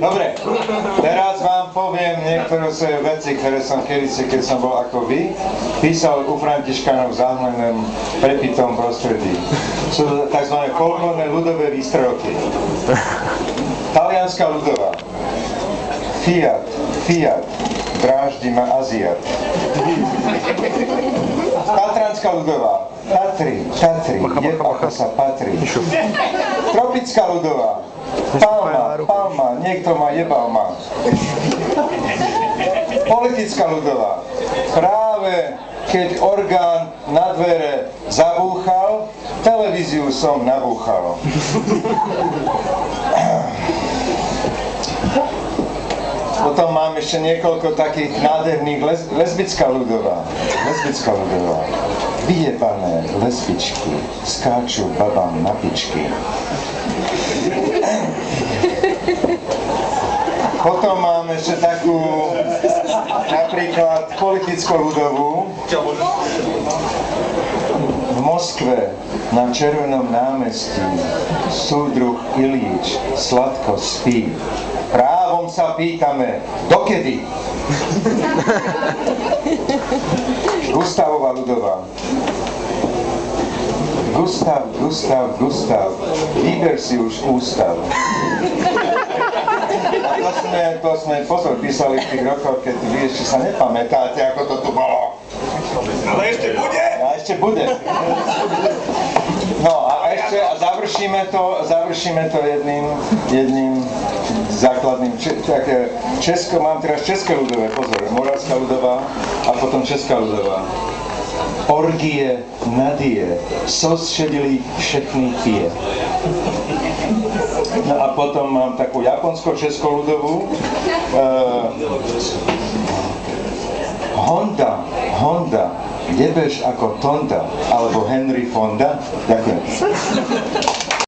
Dobre, teraz vám poviem niektoré svoje veci, ktoré som kedysi, keď som bol ako vy, písal u Františkanov v zahmlenom prepitom prostredí. Sú to tzv. Folklórne ľudové výstrelky. Talianská ľudová. Fiat, dráždi ma Aziat. Tatranská ľudová. Tatry, jeb ako sa patrí. Tropická ľudová. Palma, niekto ma jebal ma. Politická ľudová. Práve keď orgán na dvere zabúchal, televíziu som nabúchal. Potom mám ešte niekoľko takých nádherných lesbická ľudová. Vyjebané lesbičky skáču babám na pičky. Potom mám ešte takú, napríklad politicko-ľudovú. V Moskve na Červenom námestí súdruh Ilíč sladko spí. Právom sa pýtame, dokedy? Gustavová ľudová. Gustav, vyber si už ústav. A to sme pozor písali v tých rokoch, keď vy ešte sa nepamätáte, ako to tu bolo. Ale ešte bude? A ešte bude. No a završíme to jedným základným, mám teraz české ľudové, pozor, moravská ľudová a potom česká ľudová. Orgie, nadie, soustředili všechny pije. No a potom mám takú japonsko-českou ľudovú. Honda, jebeš ako Tonda, alebo Henry Fonda. Ďakujem.